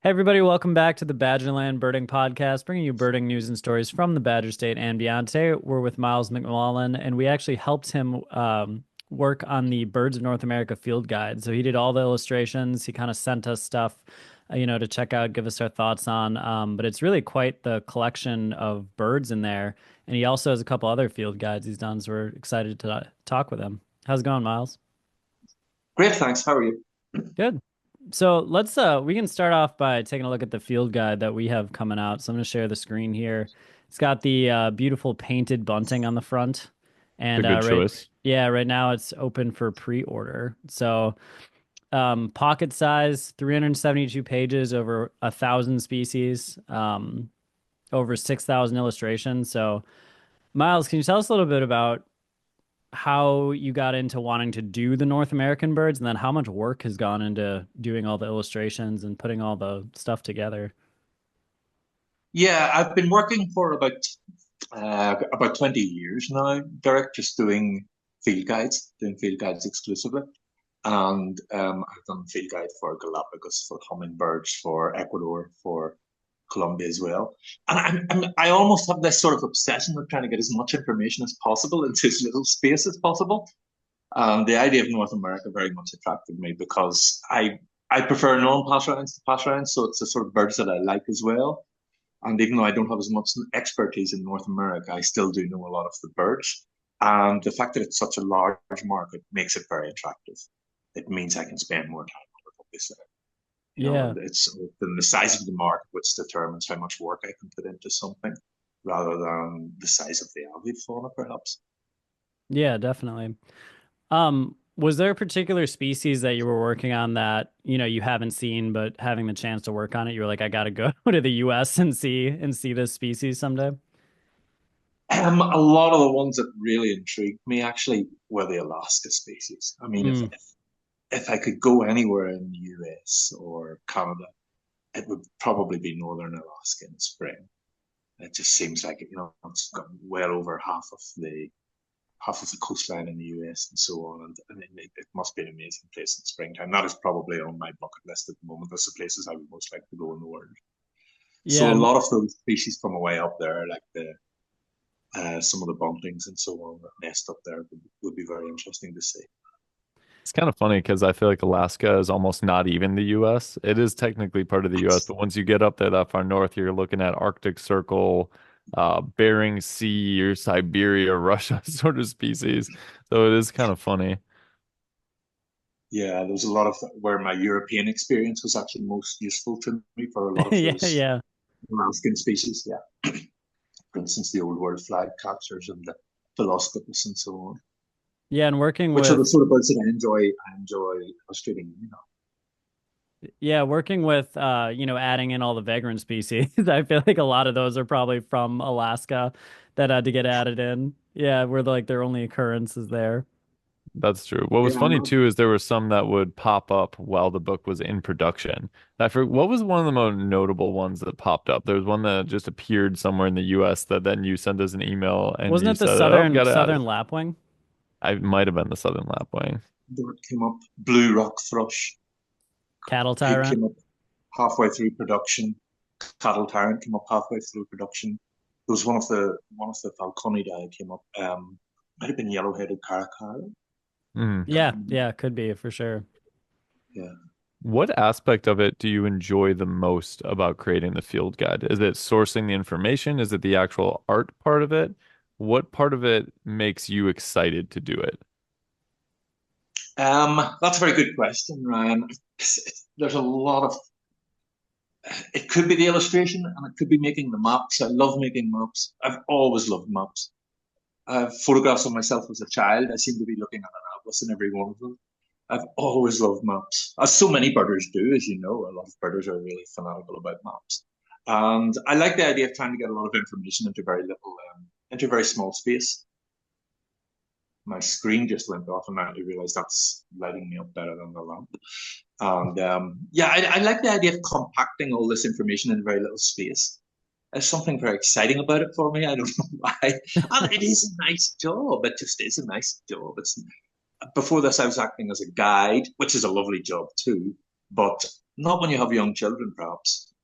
Hey everybody, welcome back to the Badgerland Birding Podcast, bringing you birding news and stories from the Badger State and beyond. Today we're with Miles McMullan, and we actually helped him work on the Birds of North America field guide. So he did all the illustrations. He kind of sent us stuff, to check out, give us our thoughts on. But it's really quite the collection of birds in there. And he also has a couple other field guides he's done, so we're excited to talk with him. How's it going, Miles? Great, thanks. How are you? Good. So let's we can start off by taking a look at the field guide that we have coming out. So I'm going to share the screen here. It's got the beautiful painted bunting on the front. A And good choice. right now it's open for pre-order. So pocket size, 372 pages, over 1,000 species, over 6,000 illustrations. So Miles, can you tell us a little bit about how you got into wanting to do the North American birds, and then how much work has gone into doing all the illustrations and putting all the stuff together? Yeah, I've been working for about 20 years now, Derek, just doing field guides exclusively. And I've done field guide for Galapagos, for hummingbirds, for Ecuador, for Colombia as well. And I almost have this sort of obsession with trying to get as much information as possible into as little space as possible. The idea of North America very much attracted me because I prefer non-pass rounds to pass rounds, so it's the sort of birds that I like as well. And even though I don't have as much expertise in North America, I still do know a lot of the birds. And the fact that it's such a large market makes it very attractive. It means I can spend more time on it, obviously. Yeah, It's the size of the market which determines how much work I can put into something rather than the size of the avian fauna, perhaps. yeah, definitely. Was there a particular species that you were working on that, you haven't seen, but having the chance to work on it, you were like, I gotta go to the US and see this species someday? A lot of the ones that really intrigued me actually were the Alaska species. I mean, Mm, if I could go anywhere in the US or Canada, it would probably be northern Alaska in the spring. It just seems like it's got well over half of the coastline in the US and so on, and it must be an amazing place in springtime. That is probably on my bucket list at the moment. That's the places I would most like to go in the world. So yeah, a lot of those species from away up there, like the some of the buntings and so on that nest up there would be very interesting to see. it's kind of funny because I feel like Alaska is almost not even the US. It is technically part of the US, but once you get up there that far north, you're looking at Arctic Circle, Bering Sea, or Siberia, Russia sort of species. So it is kind of funny. Yeah, there's a lot of where my European experience was actually most useful to me for a lot of Yeah, those yeah. Alaskan species. Yeah, for instance, the old world flag catchers and the Philoscopus and so on, Yeah, and working which are the with sort of birds that I enjoy illustrating. Yeah, working with adding in all the vagrant species. I feel like a lot of those are probably from Alaska that had to get added in. Yeah, where like their only occurrence is there. Yeah. That's true. What was Yeah, funny too is there were some that would pop up while the book was in production. I forget what was one of the most notable ones that popped up. There was one that just appeared somewhere in the US that then you sent us an email and Wasn't you it the said, "Oh, gotta add it." southern lapwing? I might have been the Southern Lapwing. There came up Blue Rock Thrush, Cattle who tyrant? came up halfway through production. Cattle Tyrant came up halfway through production. There was one of the Falconidae came up. Might have been yellow-headed caracal. Mm. Can't Yeah, remember. yeah, could be for sure. Yeah. What aspect of it do you enjoy the most about creating the field guide? Is it sourcing the information? Is it the actual art part of it? What part of it makes you excited to do it? That's a very good question, Ryan. There's a lot of. It could be the illustration, and it could be making the maps. I love making maps. I've always loved maps. I have photographs of myself as a child. I seem to be looking at an atlas in every one of them. I've always loved maps, as so many birders do, as you know. A lot of birders are really fanatical about maps, and I like the idea of trying to get a lot of information into very small space. My screen just went off, and I realized that's lighting me up better than the lamp. And yeah, I like the idea of compacting all this information in very little space. There's something very exciting about it for me. I don't know why. And it is a nice job. It just is a nice job. It's Before this, I was acting as a guide, which is a lovely job too, but Not when you have young children, perhaps.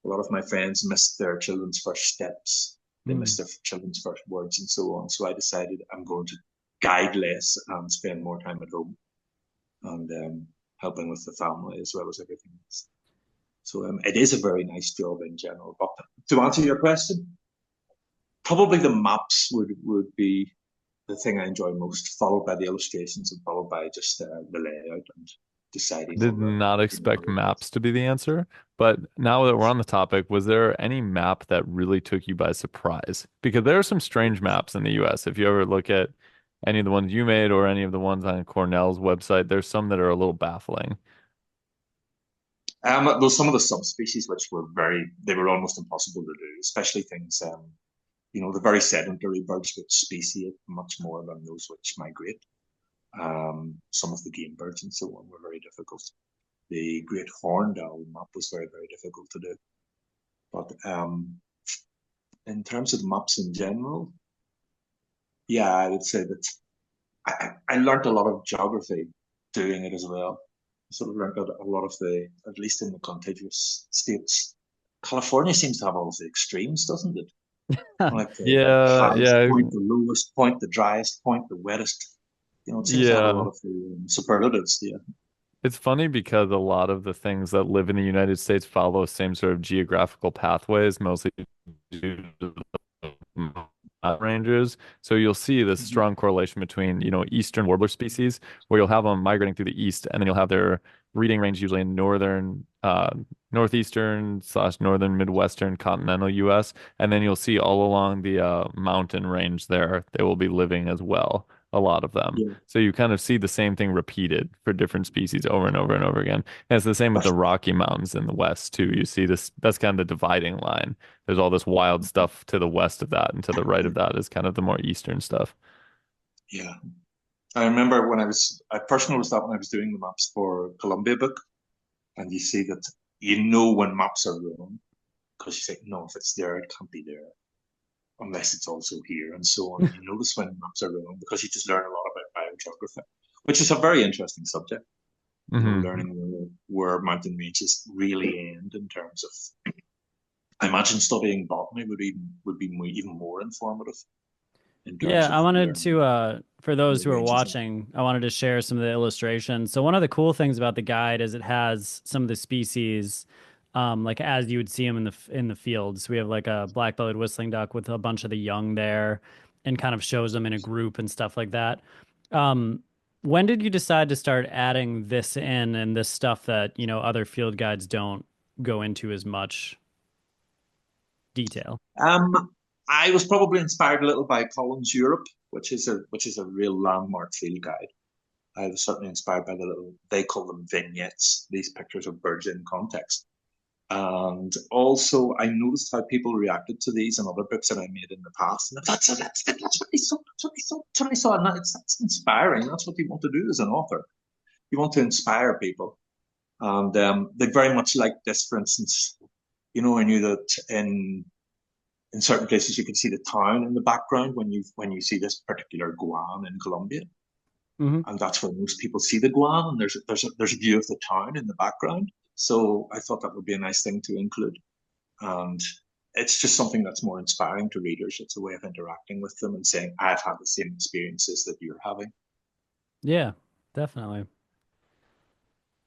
A lot of my friends missed their children's first steps. They Mm. missed their children's first words and so on. So I decided I'm going to guide less and spend more time at home and helping with the family as well as everything else. So it is a very nice job in general. But to answer your question, probably the maps would be the thing I enjoy most, followed by the illustrations and followed by just the layout and deciding Did on not expect the maps to be the answer, but now that we're on the topic, was there any map that really took you by surprise? Because there are some strange maps in the US. If you ever look at any of the ones you made or any of the ones on Cornell's website, there's some that are a little baffling. those some of the subspecies which were they were almost impossible to do, especially things the very sedentary birds which speciate much more than those which migrate. Some of the game birds and so on were very difficult. The great horned owl map was very, very difficult to do. But in terms of the maps in general, yeah, I would say that I learned a lot of geography doing it as well. I sort of learned a lot of at least in the contiguous states. California seems to have all of the extremes, doesn't it? Like the Yeah, highest yeah, point, the lowest point, the driest point, the wettest. It seems to have a yeah. lot of the superlatives. Yeah. It's funny because a lot of the things that live in the United States follow the same sort of geographical pathways, mostly due to mountain ranges. So you'll see this Mhm. strong correlation between, eastern warbler species, where you'll have them migrating through the east, and then you'll have their breeding range usually in northeastern slash northern Midwestern continental U.S. And then you'll see all along the mountain range there, they will be living as well, a lot of them. Yeah, So you kind of see the same thing repeated for different species over and over and over again. And it's the same with the that's right. Rocky Mountains in the West too. You see this, that's kind of the dividing line. There's all this wild stuff to the west of that, and to the right of that is kind of the more eastern stuff. Yeah. I remember I first noticed that when I was doing the maps for Colombia book, and you see that when maps are wrong, because you say, no, if it's there, it can't be there, unless it's also here, and so on. And you notice when maps are wrong because you just learn a lot about biogeography, which is a very interesting subject, Hmm. learning where mountain ranges really end in terms of, I imagine studying botany even more informative in Yeah, terms of I wanted learning to for where those who are ranges are. watching, I wanted to share some of the illustrations. So one of the cool things about the guide is it has some of the species like as you would see them in the fields. We have like a black-bellied whistling duck with a bunch of the young there and kind of shows them in a group and stuff like that. Um when did you decide to start adding this in and this stuff that, other field guides don't go into as much detail? I was probably inspired a little by Collins Europe, which is a real landmark field guide. I was certainly inspired by they call them vignettes, these pictures of birds in context. And also, I noticed how people reacted to these and other books that I made in the past. And that's what they saw. That's what they saw. And that's inspiring. That's what you want to do as an author. You want to inspire people. And they very much like this, for instance. I knew that in certain places you can see the town in the background when you see this particular guan in Colombia, Hmm. and that's where most people see the guan. And there's a view of the town in the background. So I thought that would be a nice thing to include, and it's just something that's more inspiring to readers. It's a way of interacting with them and saying, "I've had the same experiences that you're having." Yeah, definitely.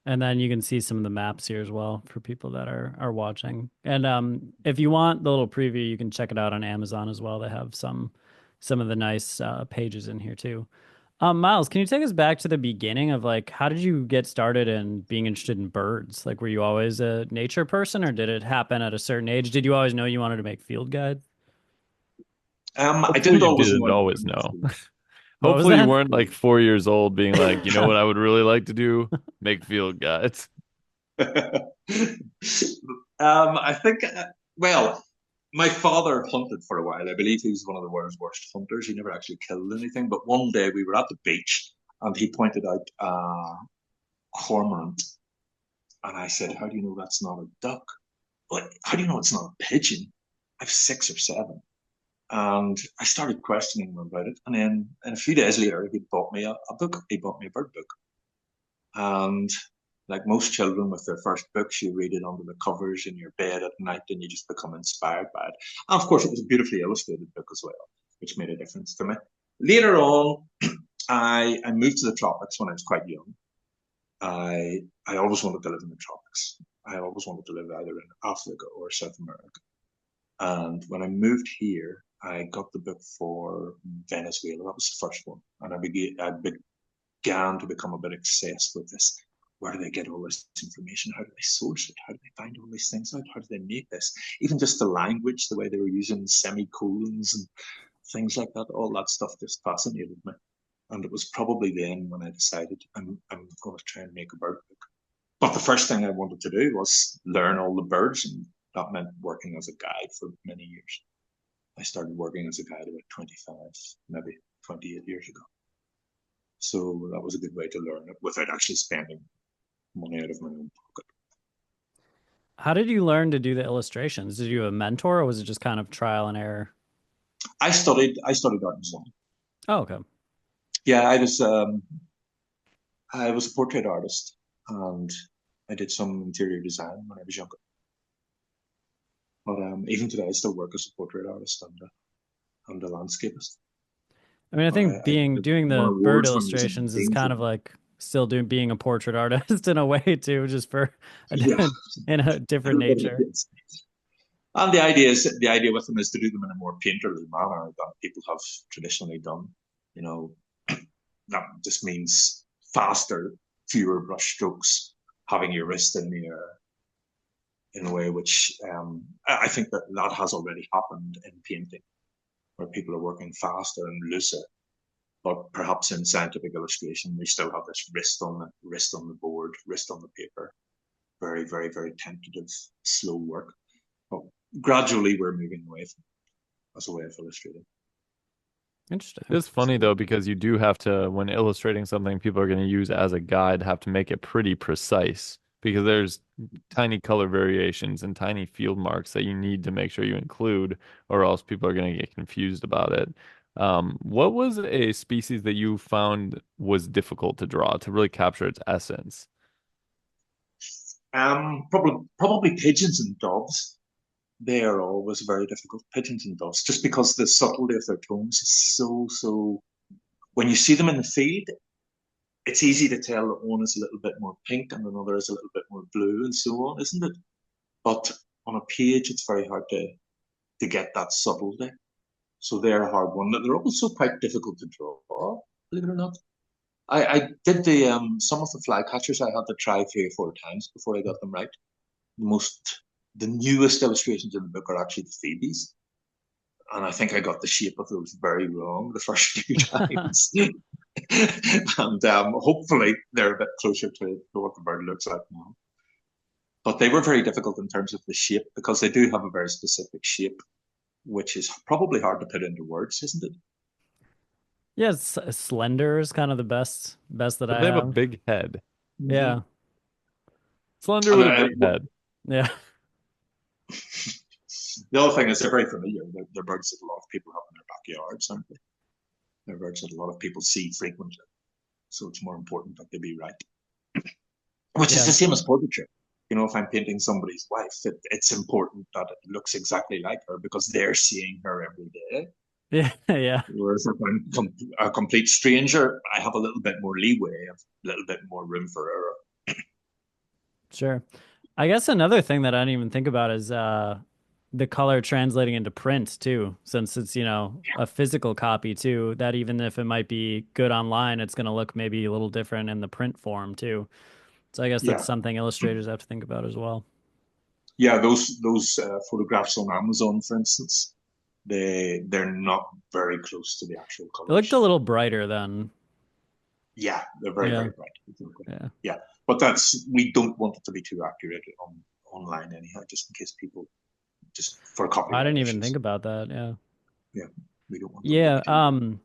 And then you can see some of the maps here as well for people that are watching. And if you want the little preview, you can check it out on Amazon as well. They have some of the nice pages in here too. Miles, can you take us back to the beginning of like how did you get started in being interested in birds? Like were you always a nature person or did it happen at a certain age? Did you always know you wanted to make field guide? I Hopefully didn't you always know didn't I wanted always to make know. food. What was Hopefully you that? weren't like 4 years old being like, you know what I would really like to do? Make field guides. I think, well, my father hunted for a while. I believe he was one of the world's worst hunters. He never actually killed anything. But one day we were at the beach and he pointed out a cormorant. And I said, "How do you know that's not a duck? How do you know it's not a pigeon?" I was 6 or 7. And I started questioning him about it. And then a few days later, he bought me a book. He bought me a bird book. And Like most children with their first books, you read it under the covers in your bed at night and you just become inspired by it. And of course, it was a beautifully illustrated book as well, which made a difference to me. Later on, I moved to the tropics when I was quite young. I always wanted to live in the tropics. I always wanted to live either in Africa or South America. And when I moved here, I got the book for Venezuela. That was the first one. And I began to become a bit obsessed with this. Where do they get all this information? How do they source it? How do they find all these things out? How do they make this? Even just the language, the way they were using semicolons and things like that, all that stuff just fascinated me. And it was probably then when I decided I'm going to try and make a bird book. But the first thing I wanted to do was learn all the birds, and that meant working as a guide for many years. I started working as a guide about 25, maybe 28 years ago. So that was a good way to learn it without actually spending money out of my own pocket. How did you learn to do the illustrations? Did you have a mentor, or was it just kind of trial and error? I studied art design. Oh, okay. Yeah, I was a portrait artist, and I did some interior design when I was younger. But even today, I still work as a portrait artist and a landscapist. I mean, I think doing won the bird awards when I was in illustrations is danger. kind of like still being a portrait artist in a way too, just for Yeah, in a different everybody nature. is. And the idea with them is to do them in a more painterly manner that people have traditionally done. You know, that just means faster, fewer brush strokes, having your wrist in the air in a way which I think that has already happened in painting, where people are working faster and looser. But perhaps in scientific illustration, we still have this wrist on the board, wrist on the paper. Very, very, very tentative, slow work. But gradually, we're moving away from it as a way of illustrating. Interesting. It's funny though, because you do have to, when illustrating something people are going to use as a guide, have to make it pretty precise because there's tiny color variations and tiny field marks that you need to make sure you include, or else people are going to get confused about it. What was a species that you found was difficult to draw to really capture its essence? Probably pigeons and doves. They are always very difficult. Pigeons and doves, just because the subtlety of their tones is so. When you see them in the field, it's easy to tell that one is a little bit more pink and another is a little bit more blue, and so on, isn't it? But on a page, it's very hard to get that subtlety. So they're a hard one. They're also quite difficult to draw, believe it or not. I did some of the flycatchers I had to try 3 or 4 times before I got them right. The newest illustrations in the book are actually the phoebes, and I think I got the shape of those very wrong the first few times. And hopefully they're a bit closer to what the bird looks like now. But they were very difficult in terms of the shape because they do have a very specific shape, which is probably hard to put into words, isn't it? Yeah, slender is kind of the best that But I they have a have. big head. Yeah. Slender And with a big head. Yeah. the other thing is they're very familiar. They're birds that a lot of people have in their backyards, aren't they? They're birds that a lot of people see frequently. So it's more important that they be right. Which is the same as portraiture. You know, if I'm painting somebody's wife, it's important that it looks exactly like her because they're seeing her every day. Yeah, yeah. Whereas if I'm a complete stranger, I have a little bit more leeway, a little bit more room for error. Sure. I guess another thing that I didn't even think about is the color translating into print too, since it's, a physical copy too, that even if it might be good online, it's going to look maybe a little different in the print form too. So I guess that's Yeah, something illustrators have to think about as well. yeah. Those photographs on Amazon, for instance, they're not very close to the actual It looked a colors. little brighter than, Yeah, they're very, yeah, very bright. yeah. Yeah, but we don't want it to be too accurate online anyhow, just in case people just for I copyright didn't even think issues. about that. Yeah. Yeah, we don't want them to be Yeah. too accurate.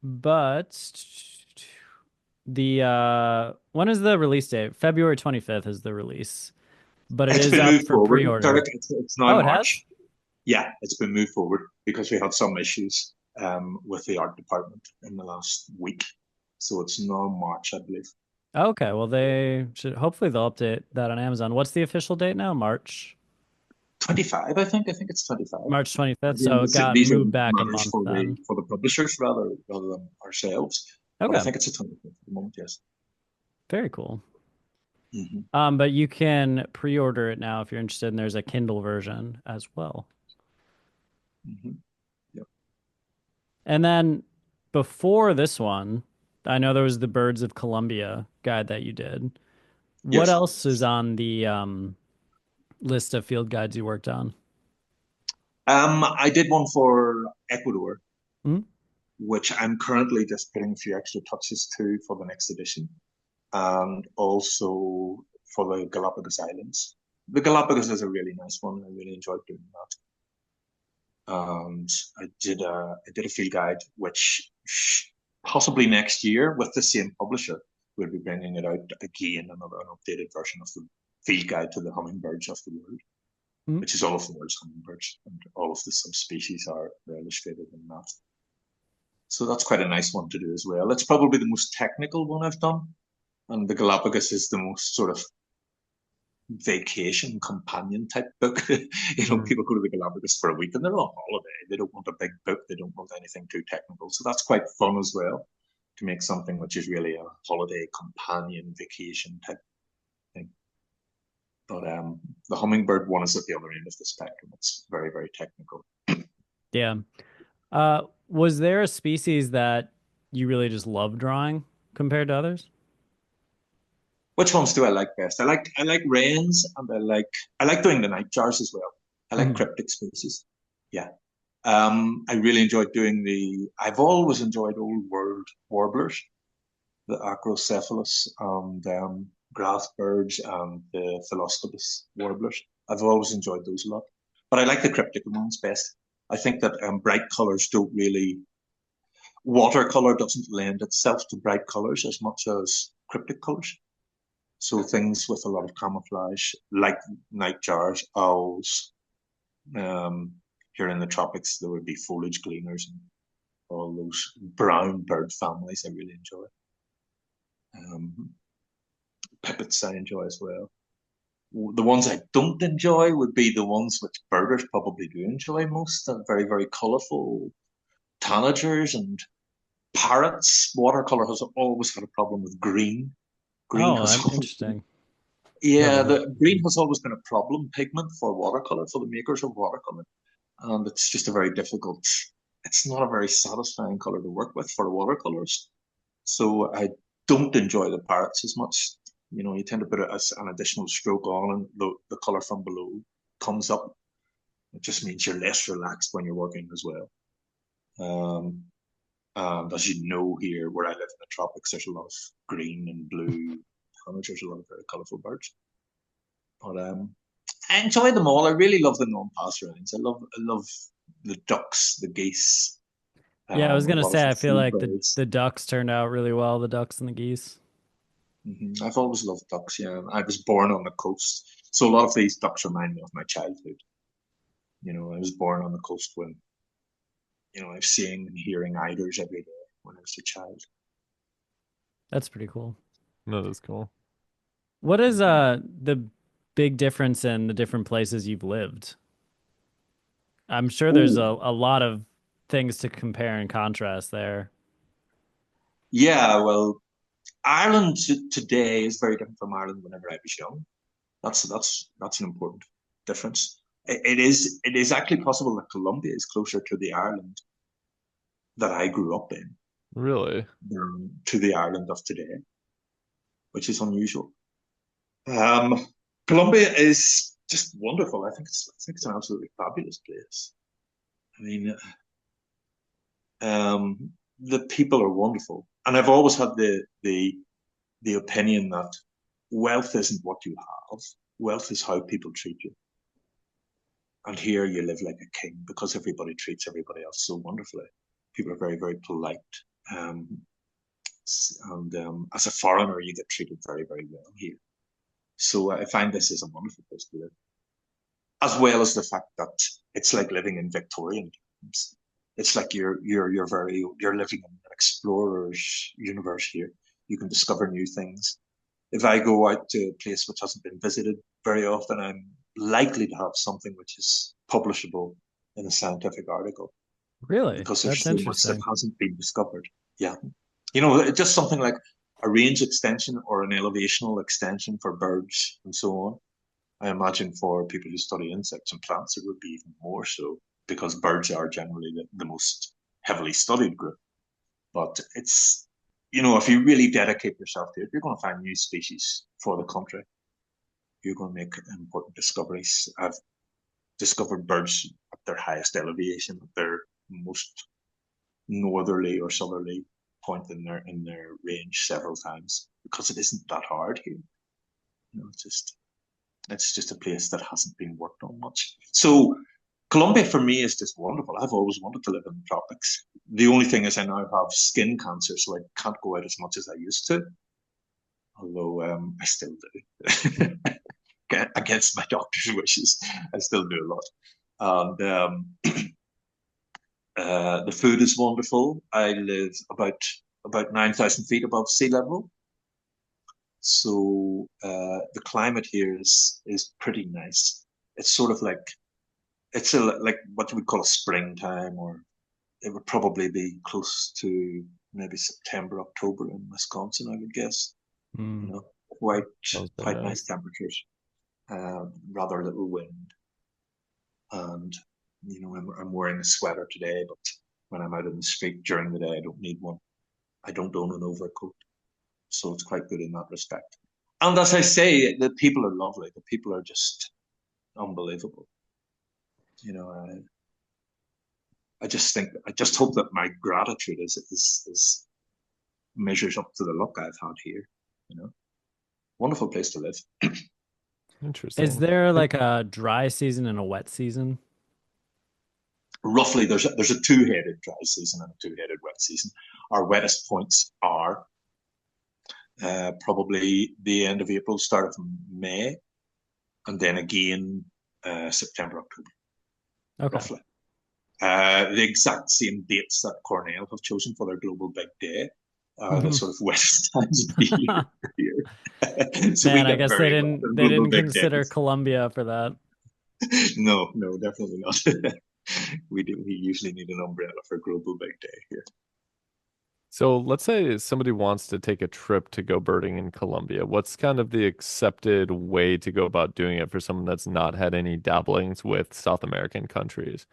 But the when is the release date? February 25th is the release, but it It's is been up moved for forward, pre-order. Derek. It's now Oh, it has? March. Yeah, it's been moved forward because we had some issues with the art department in the last week. So it's now March, I believe. Okay, well they should hopefully they'll update that on Amazon. What's the official date now? March 25, I think. I think it's 25. March 25th. Again, So it got these are moved back a matters month for then. the publishers rather than ourselves. But I Okay, think it's a 25th at the moment, yes. very cool. Hmm. But you can pre-order it now if you're interested, and there's a Kindle version as well. Hmm. Yep. And then before this one, I know there was the Birds of Colombia guide that you did. What Yes. else is on the list of field guides you worked on? I did one for Ecuador, Hmm? which I'm currently just putting a few extra touches to for the next edition, and also for the Galapagos Islands. The Galapagos is a really nice one. I really enjoyed doing that. And I did a field guide, which possibly next year with the same publisher, we'll be bringing it out again, an updated version of the field guide to the hummingbirds of the world, Hmm? which is all of the world's hummingbirds, and all of the subspecies are illustrated in that. So that's quite a nice one to do as well. It's probably the most technical one I've done, and the Galapagos is the most sort of vacation companion type book. Mm. People go to the Galapagos for a week and they're on holiday. They don't want a big book. They don't want anything too technical. So that's quite fun as well to make something which is really a holiday companion vacation type thing. But the hummingbird one is at the other end of the spectrum. It's very, very technical. Yeah. Was there a species that you really just love drawing compared to others? Which ones do I like best? I like rains, and I like doing the nightjars as well. I like Mhm. cryptic species. Yeah. I really enjoyed I've always enjoyed old world warblers, the Acrocephalus and grass birds and the Philostopus warblers. I've always enjoyed those a lot. But I like the cryptic ones best. I think that bright colors don't really, watercolor doesn't lend itself to bright colors as much as cryptic colors. So things with a lot of camouflage, like nightjars, owls. Um, Here in the tropics, there would be foliage gleaners and all those brown bird families I really enjoy. Um, Pipits I enjoy as well. The ones I don't enjoy would be the ones which birders probably do enjoy most. Very, very colourful tanagers and parrots. Watercolour has always had a problem with green. Green Oh, has I'm always been, interesting. yeah, Never. the green has always been a problem pigment for watercolour, for the makers of watercolour. And it's just a very difficult, it's not a very satisfying colour to work with for watercolours. So I don't enjoy the parrots as much. You tend to put it as an additional stroke on, and the color from below comes up. It just means you're less relaxed when you're working as well. Um, and as you know, here where I live in the tropics, there's a lot of green and blue tanagers, a lot of very colourful birds. But I enjoy them all. I really love the non-passerines. I love the ducks, the geese, Yeah, I was a gonna lot of say the I feel food like the birds. the ducks turned out really well, the ducks and the geese. I've always loved ducks, yeah. I was born on the coast, so a lot of these ducks remind me of my childhood. I was born on the coast when, I was seeing and hearing eiders every day when I was a child. That's pretty cool. No, that's cool. What is Mhm. the big difference in the different places you've lived? I'm sure there's Oh, a lot of things to compare and contrast there. yeah, well, Ireland today is very different from Ireland whenever I was young. That's an important difference. It is actually possible that Colombia is closer to the Ireland that I grew up in Really? than to the Ireland of today, which is unusual. Um, Colombia is just wonderful. I think it's an absolutely fabulous place. I mean, the people are wonderful, and I've always had the opinion that wealth isn't what you have. Wealth is how people treat you. And here you live like a king because everybody treats everybody else so wonderfully. People are very, very polite. Um, and as a foreigner, you get treated very, very well here. So I find this is a wonderful place to live, as well as the fact that it's like living in Victorian times. It's like you're living in an explorer's universe here. You can discover new things. If I go out to a place which hasn't been visited very often, I'm likely to have something which is publishable in a scientific article Really? because there's That's so much that interesting. hasn't been discovered. Yeah. Just something like a range extension or an elevational extension for birds and so on. I imagine for people who study insects and plants, it would be even more so because birds are generally the most heavily studied group. But if you really dedicate yourself to it, you're going to find new species for the country. You're going to make important discoveries. I've discovered birds at their highest elevation, at their most northerly or southerly point in their range several times because it isn't that hard here. It's just a place that hasn't been worked on much. So Colombia for me is just wonderful. I've always wanted to live in the tropics. The only thing is I now have skin cancer, so I can't go out as much as I used to. Although I still do. Against my doctor's wishes, I still do a lot. And the food is wonderful. I live about 9,000 feet above sea level. So the climate here is pretty nice. It's sort of like like what you would call a springtime, or it would probably be close to maybe September, October in Wisconsin, I would guess. Mm. Quite Nice. nice temperatures, rather little wind, and I'm wearing a sweater today, but when I'm out in the street during the day, I don't need one. I don't own an overcoat, so it's quite good in that respect. And as I say, the people are lovely. The people are just unbelievable. I just hope that my gratitude is measures up to the luck I've had here. Wonderful place to live. Is Interesting. there like a dry season and a wet season? Roughly, there's a two-headed dry season and a two-headed wet season. Our wettest points are probably the end of April, start of May, and then again September, October, Okay. roughly. The exact same dates that Cornell have chosen for their global big day are the sort of wettest times of the year here. So we Man, I get guess they very wet didn't on they global didn't big consider days. Colombia for that. No, definitely not. We usually need an umbrella for global big day here. So let's say somebody wants to take a trip to go birding in Colombia. What's kind of the accepted way to go about doing it for someone that's not had any dabblings with South American countries?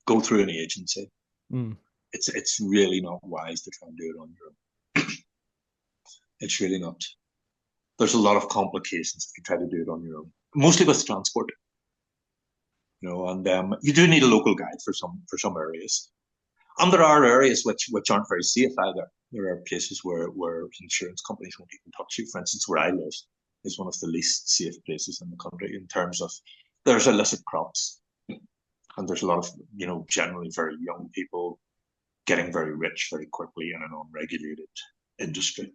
Go through an agency. Mm. It's really not wise to try and do it on your own. It's really not. There's a lot of complications if you try to do it on your own, mostly with transport. And you do need a local guide for some areas. And there are areas which aren't very safe either. There are places where insurance companies won't even touch you. For instance, where I live is one of the least safe places in the country in terms of there's illicit crops, and there's a lot of generally very young people getting very rich very quickly in an unregulated industry,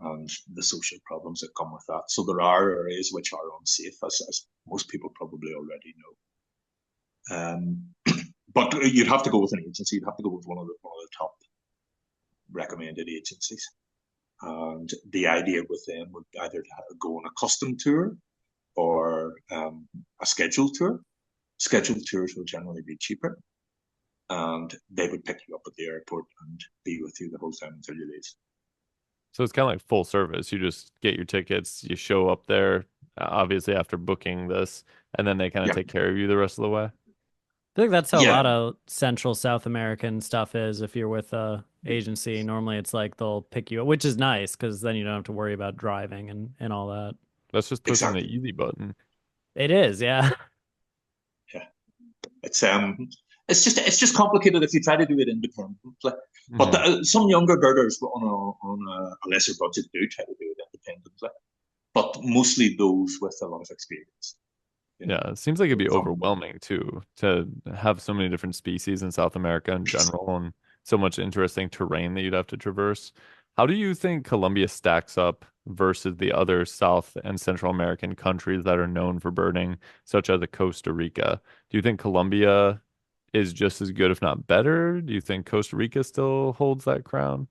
and the social problems that come with that. So there are areas which are unsafe, as most people probably already know. But you'd have to go with an agency. You'd have to go with one of the top recommended agencies. And the idea with them would either go on a custom tour or a scheduled tour. Scheduled tours will generally be cheaper, and they would pick you up at the airport and be with you the whole time until you leave. So it's kind of like full service. You just get your tickets, you show up there, obviously after booking this, and then they kind of Yeah, take care of you the rest of the way. I think that's how a yeah, lot of Central South American stuff is. If you're with a agency, normally it's like they'll pick you up, which is nice because then you don't have to worry about driving and all that. That's just pushing the exactly. easy button. It is, yeah. Yeah, it's it's just complicated if you try to do it independently. But Hmm. some younger birders on a lesser budget do try to do it independently. But mostly those with a lot of experience. You know, Yeah, it seems like it'd be from overwhelming too to have so many different species in South America in general and so much interesting terrain that you'd have to traverse. How do you think Colombia stacks up versus the other South and Central American countries that are known for birding, such as a Costa Rica? Do you think Colombia is just as good, if not better? Do you think Costa Rica still holds that crown?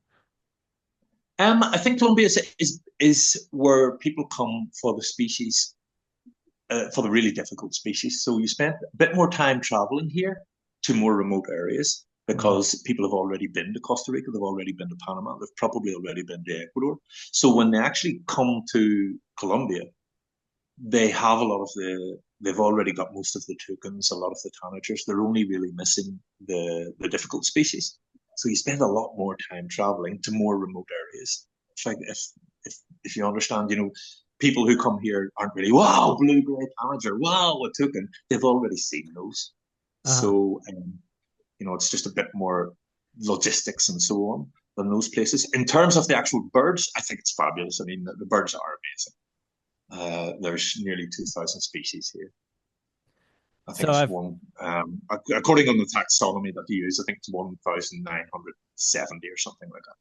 I think Colombia is where people come for the species, for the really difficult species. So you spend a bit more time traveling here to more remote areas because people have already been to Costa Rica, they've already been to Panama, they've probably already been to Ecuador. So when they actually come to Colombia, they have a lot of they've already got most of the toucans, a lot of the tanagers. They're only really missing the difficult species. So you spend a lot more time traveling to more remote areas. It's like if you understand, people who come here aren't really, wow, blue-gray tanager, wow, a toucan. They've already seen those. So, it's just a bit more logistics and so on than those places. In terms of the actual birds, I think it's fabulous. I mean, the birds are amazing. There's nearly 2,000 species here. I think it's one, according on the taxonomy that you use, I think it's 1,970 or something like that.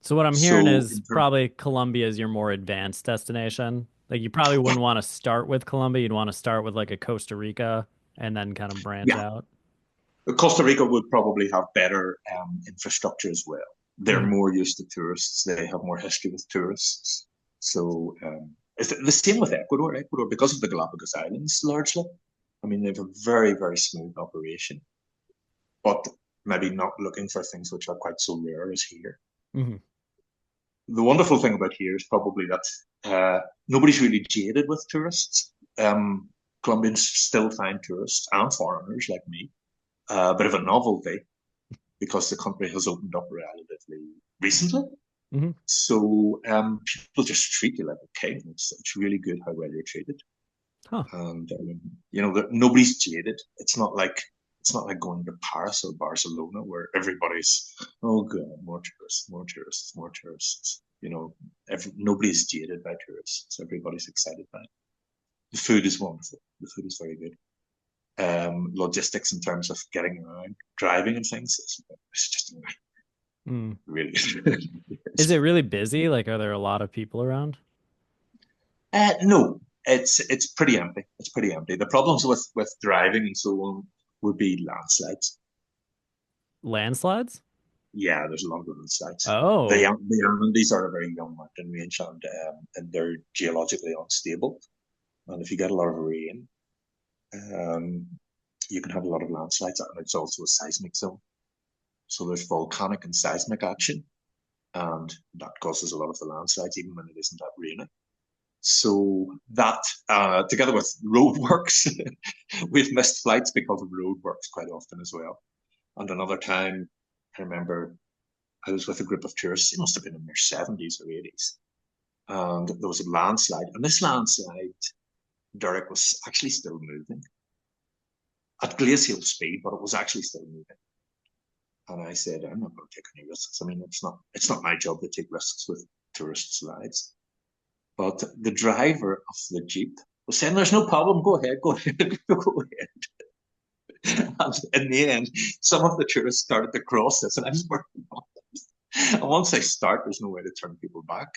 So what I'm hearing is probably Colombia is your more advanced destination. Like you probably wouldn't want to start with Colombia. You'd want to start with like a Costa Rica and then kind of branch out. Costa Rica would probably have better infrastructure as well. They're more used to tourists. They have more history with tourists. So it's the same with Ecuador. Ecuador, because of the Galapagos Islands, largely. I mean, they have a very, very smooth operation, but maybe not looking for things which are quite so rare as here. The wonderful thing about here is probably that nobody's really jaded with tourists. Colombians still find tourists and foreigners like me a bit of a novelty because the country has opened up relatively recently. So people just treat you like a king. It's really good how well you're treated. And nobody's jaded. It's not like going to Paris or Barcelona where everybody's, oh god, more tourists, more tourists, more tourists. Nobody's jaded by tourists. Everybody's excited by it. The food is wonderful. The food is very good. Logistics in terms of getting around, driving and things, it's just really good. Is it really busy? Like, are there a lot of people around? No. It's pretty empty. It's pretty empty. The problems with driving and so on would be landslides. Landslides? Yeah, there's a lot of landslides. Oh, the Andes are a very young mountain range, and they're geologically unstable. And if you get a lot of rain, you can have a lot of landslides, and it's also a seismic zone. So there's volcanic and seismic action, and that causes a lot of the landslides, even when it isn't that rainy. So that, together with roadworks, we've missed flights because of roadworks quite often as well. And another time, I remember I was with a group of tourists. It must have been in their 70s or 80s. And there was a landslide. And this landslide, Derek, was actually still moving at glacial speed, but it was actually still moving. And I said, I'm not going to take any risks. I mean, it's not my job to take risks with tourists' lives. But the driver of the Jeep was saying, there's no problem, go ahead. And in the end, some of the tourists started to cross this, and I was working on it. And once they start, there's no way to turn people back.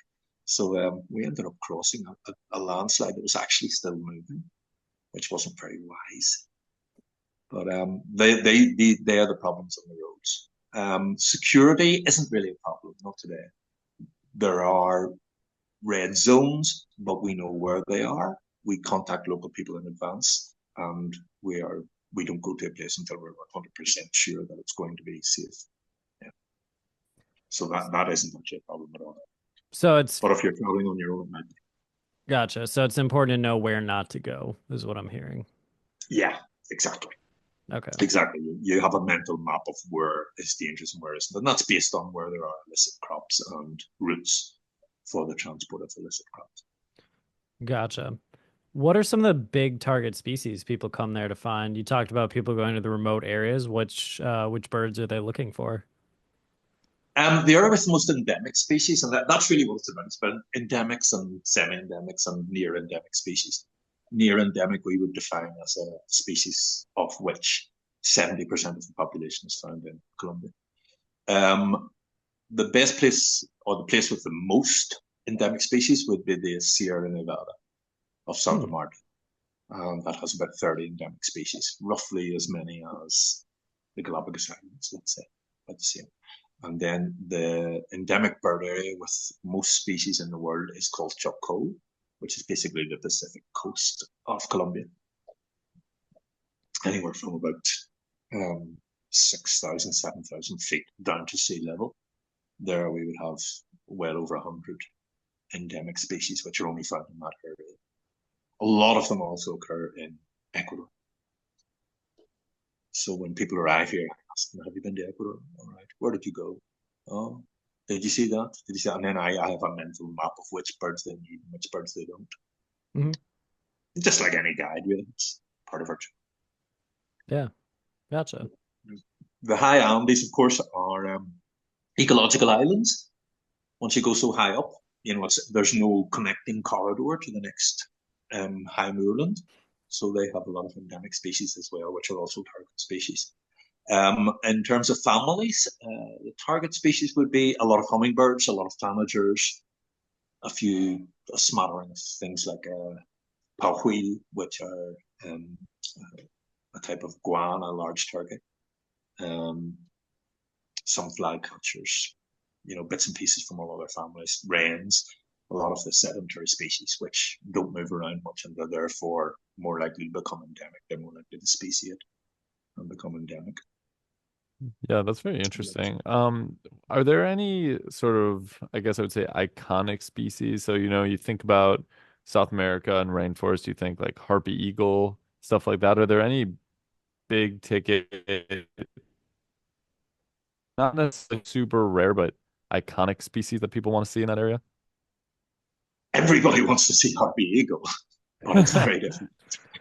So we ended up crossing a landslide that was actually still moving, which wasn't very wise. But they are the problems on the roads. Security isn't really a problem, not today. There are red zones, but we know where they are. We contact local people in advance, and we don't go to a place until we're 100% sure that it's going to be safe. Yeah. So that isn't actually a problem at all. But if you're traveling on your own, it might be. Gotcha. So it's important to know where not to go, is what I'm hearing. Yeah, exactly. Okay. Exactly. You have a mental map of where is dangerous and where isn't, and that's based on where there are illicit crops and routes for the transport of illicit crops. Gotcha. What are some of the big target species people come there to find? You talked about people going to the remote areas. Which birds are they looking for? They are with most endemic species, and that's really what it's about. It's about endemics and semi-endemics and near-endemic species. Near-endemic we would define as a species of which 70% of the population is found in Colombia. The best place, or the place with the most endemic species, would be the Sierra Nevada of Santa Marta. That has about 30 endemic species, roughly as many as the Galapagos Islands, let's say, about the same. And then the endemic bird area with most species in the world is called Chocó, which is basically the Pacific coast of Colombia. Anywhere from about 6,000, 7,000 feet down to sea level. There we would have well over 100 endemic species, which are only found in that area. A lot of them also occur in Ecuador. So when people arrive here, I ask them, have you been to Ecuador? All right. Where did you go? Oh, did you see that? Did you see that? And then I have a mental map of which birds they need and which birds they don't. Mm-hmm. Just like any guide, really. It's part of our job. Yeah, gotcha. The high Andes, of course, are ecological islands. Once you go so high up, there's no connecting corridor to the next high moorland. So they have a lot of endemic species as well, which are also target species. In terms of families, the target species would be a lot of hummingbirds, a lot of tanagers, a smattering of things like pahuil, which are a type of guan, a large turkey. Some flycatchers, bits and pieces from all other families, wrens, a lot of the sedentary species, which don't move around much and are therefore more likely to become endemic. They're more likely to speciate and become endemic. Yeah, that's very interesting. Are there any sort of, I guess I would say, iconic species? So, you think about South America and rainforest, you think like harpy eagle, stuff like that. Are there any big ticket, not necessarily super rare, but iconic species that people want to see in that area? Everybody wants to see harpy eagle, but it's very difficult.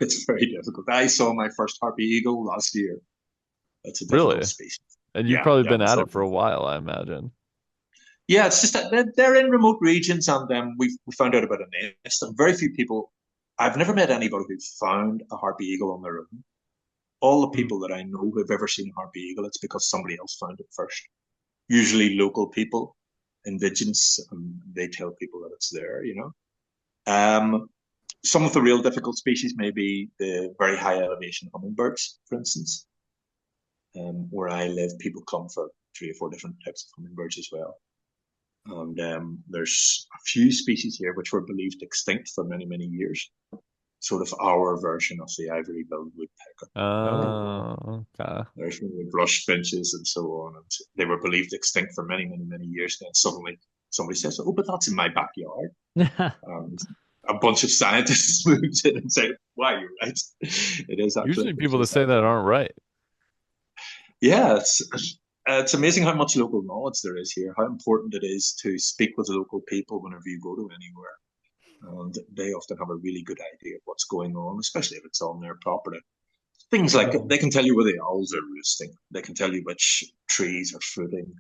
It's very difficult. I saw my first harpy eagle last year. It's a difficult Really? species. And you've Yeah, probably yeah. been at it for a while, I imagine. Yeah, it's just that they're in remote regions, and we found out about a nest. And very few people. I've never met anybody who found a harpy eagle on their own. All the people that I know who've ever seen a harpy eagle, it's because somebody else found it first. Usually local people, indigenous, and they tell people that it's there. Some of the real difficult species may be the very high elevation hummingbirds, for instance. Where I live, people come for 3 or 4 different types of hummingbirds as well. And there's a few species here which were believed extinct for many, many years. Sort of our version of the ivory-billed woodpecker. Oh, okay. There's brush finches and so on. And they were believed extinct for many, many, many years. Then suddenly somebody says, oh, but that's in my backyard. And a bunch of scientists moved in and said, wow, you're right. It is actually. Usually people that say that aren't right. Yeah, it's amazing how much local knowledge there is here, how important it is to speak with local people whenever you go to anywhere. And they often have a really good idea of what's going on, especially if it's on their property. Things like they can tell you where the owls are roosting. They can tell you which trees are fruiting.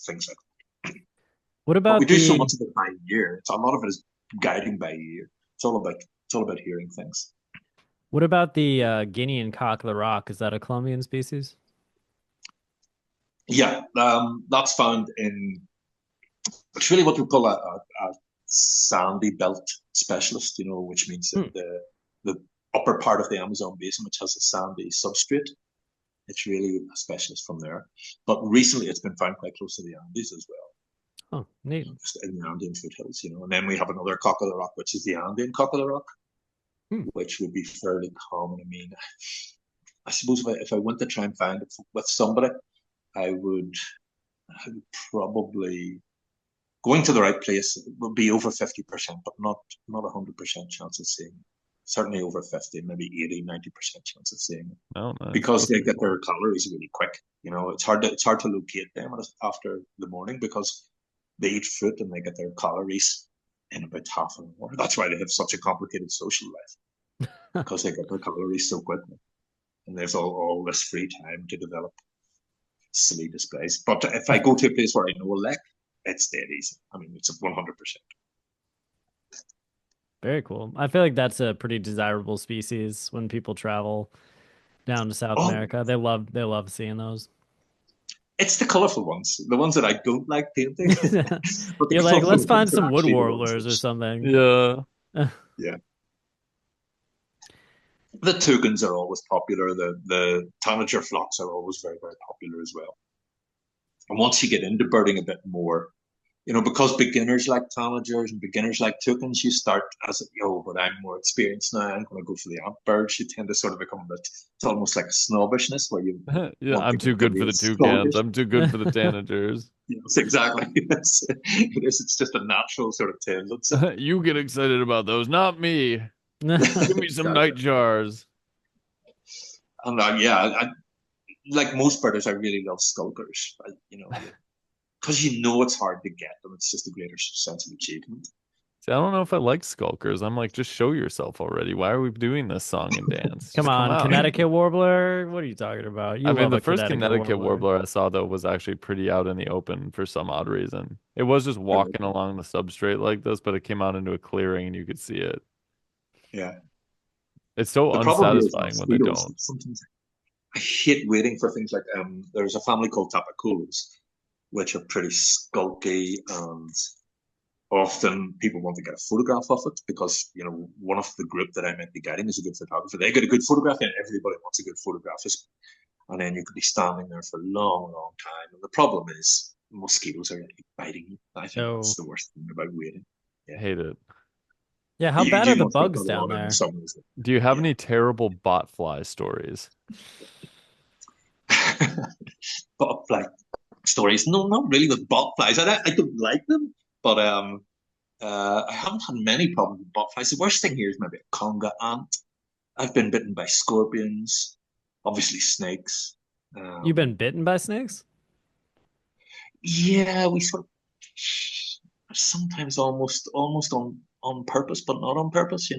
Things like that. What But about we do so much of it by ear. A lot of it is guiding by ear. It's all about hearing things. What about the Guinean cock of the rock? Is that a Colombian species? Yeah, that's found in. It's really what we call a sandy belt specialist, which means that the upper part of the Amazon basin, which has a sandy substrate, it's really a specialist from there. But recently, it's been found quite close to the Andes as well. Oh, neat. Just in the Andean foothills, And then we have another cock of the rock, which is the Andean cock of the rock, which would be fairly common. I mean, I suppose if I went to try and find it with somebody, I would probably going to the right place would be over 50%, but not 100% chance of seeing it. Certainly over 50, maybe 80, 90% chance of seeing it. Oh, nice. Because they get their calories really quick. It's hard to locate them after the morning because they eat fruit and they get their calories in about half an hour. That's why they have such a complicated social life because they get their calories so quickly. And there's all this free time to develop silly displays. But if I go to a place where I know a lek, it's dead easy. I mean, it's 100%. Very cool. I feel like that's a pretty desirable species when people travel down to South America. They love seeing those. It's the colorful ones, the ones that I don't like painting. You're like, let's find some wood warblers or something. Yeah. Yeah. The toucans are always popular. The tanager flocks are always very, very popular as well. And once you get into birding a bit more, because beginners like tanagers and beginners like toucans, you start as, but I'm more experienced now. I'm going to go for the ant birds. You tend to sort of become a bit, it's almost like a snobbishness where you Yeah, want to I'm get too the good for real the toucans. skulkers. I'm too good for the tanagers. Yes, exactly. It's just a natural sort of tendency. You get excited about those, not me. Give me some Exactly. nightjars. And like most birders, I really love skulkers. Because it's hard to get them. It's just a greater sense of achievement. See, I don't know if I like skulkers. I'm like, just show yourself already. Why are we doing this song and dance? Come Just come on, out. Connecticut warbler. What are you talking about? I You mean, love the a first Connecticut Connecticut warbler. warbler I saw though was actually pretty out in the open for some odd reason. It was just walking along the substrate like this, but it came out into a clearing and you could see it. Yeah. It's so The problem here is unsatisfying when they mosquitoes. don't. Sometimes I hate waiting for things like there's a family called tapaculos, which are pretty skulky, and often people want to get a photograph of it because one of the group that I might be guiding is a good photographer. They get a good photograph, and everybody wants a good photograph. And then you could be standing there for a long, long time. And the problem is mosquitoes are biting you. I think that's the worst thing about waiting. Yeah. Hate it. Yeah, how bad are the must get bugs a down lot in there? summers. Do you have any terrible botfly stories? Botfly stories? No, not really with botflies. I don't like them, but I haven't had many problems with botflies. The worst thing here is maybe a conga ant. I've been bitten by scorpions, obviously snakes. You've been bitten by snakes? Yeah, we sort of sometimes almost on purpose, but not on purpose.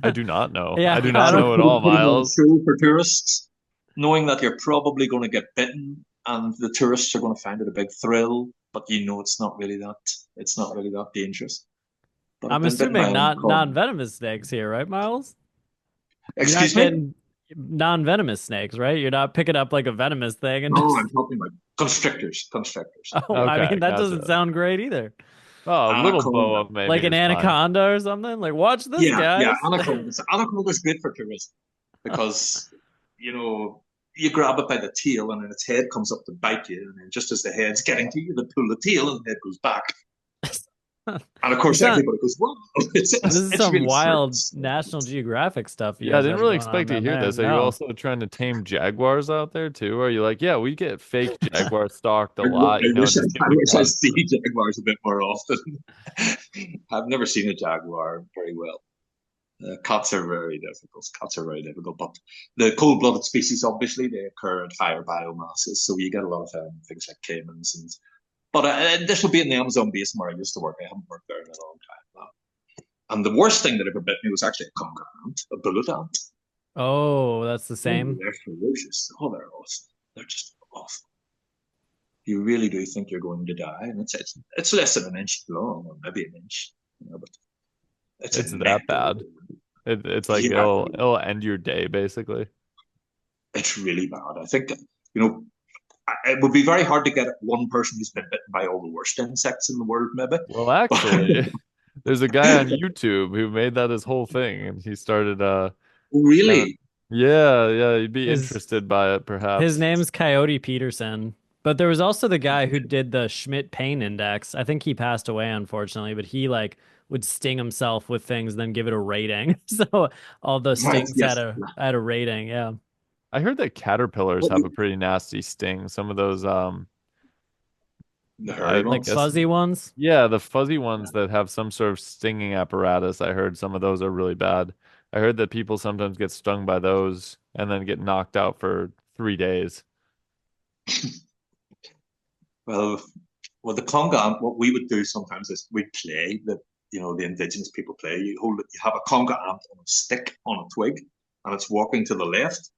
I do not know. Yeah, I do I not don't. know at all, Putting on Miles. show for tourists, knowing that you're probably going to get bitten, and the tourists are going to find it a big thrill, but it's not really that. It's not really that dangerous. But I've I'm been bitten by assuming a not con. non-venomous snakes here, right, Miles? You're not Excuse me? getting non-venomous snakes, right? You're not picking up like a venomous thing and No, just. I'm talking about constrictors. Constrictors. Oh, I Okay, mean, that doesn't gotcha. sound great either. Oh, a little Anaconda. boa maybe Like an is fine. anaconda or something. Like, watch this, Yeah, guys. anaconda. Anaconda is good for tourism because you grab it by the tail and then its head comes up to bite you, and then just as the head's getting to you, they pull the tail and the head goes back. And of course, It's not. everybody goes, "Wow!" This is It's some really wild circus. National Geographic stuff you Yeah, I guys didn't have really going on expect to down hear there. this. Are you No. also trying to tame jaguars out there too? Or are you like, yeah, we get fake jaguar stalked a I, lot, I wish I, just give I me wish I cats. see jaguars a bit more often. I've never seen a jaguar very well. Cats are very difficult. Cats are very difficult, but the cold-blooded species, obviously, they occur at higher biomasses, so you get a lot of things like caimans. But this would be in the Amazon basin where I used to work. I haven't worked there in a long time now. And the worst thing that ever bit me was actually a conga ant, a bullet ant. Oh, that's the Oh, same. they're ferocious. Oh, they're awesome. They're just awesome. You really do think you're going to die, and it's less than an inch long, or maybe an inch, but it's It's a that mental. bad. It's like Yeah, it'll end your day basically. it's really bad. I think it would be very hard to get one person who's been bitten by all the worst insects in the world, maybe. Well, actually, there's a guy on YouTube who made that his whole thing, and he started kind of Really? yeah, you'd be His interested by it his perhaps. name's Coyote Peterson. But there was also the guy who did the Schmidt pain index. I think he passed away, unfortunately, but he like would sting himself with things, then give it a rating. So all the Right. stings Yes. had a rating. Yeah. I heard that caterpillars What have a pretty nasty sting. Some of those the hairy I Like ones? guess fuzzy ones. yeah, the fuzzy Yeah. ones that have some sort of stinging apparatus. I heard some of those are really bad. I heard that people sometimes get stung by those and then get knocked out for 3 days. Well, the conga ant, what we would do sometimes is we'd play the indigenous people play. You have a conga ant on a stick on a twig, and it's walking to the left,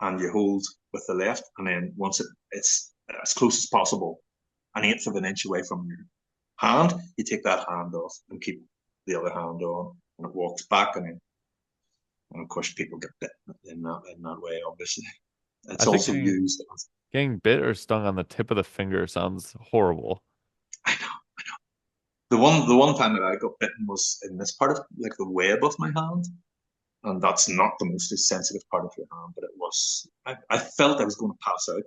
and you hold with the left, and then once it's as close as possible, an eighth of an inch away from your hand, you take that hand off and keep the other hand on, and it walks back, and of course people get bit in that way. Obviously, I it's think also used as getting bit or stung on the tip of the finger sounds horrible. I know. The one time that I got bitten was in this part of like the web of my hand, and that's not the most sensitive part of your hand, but it was. I felt I was going to pass out.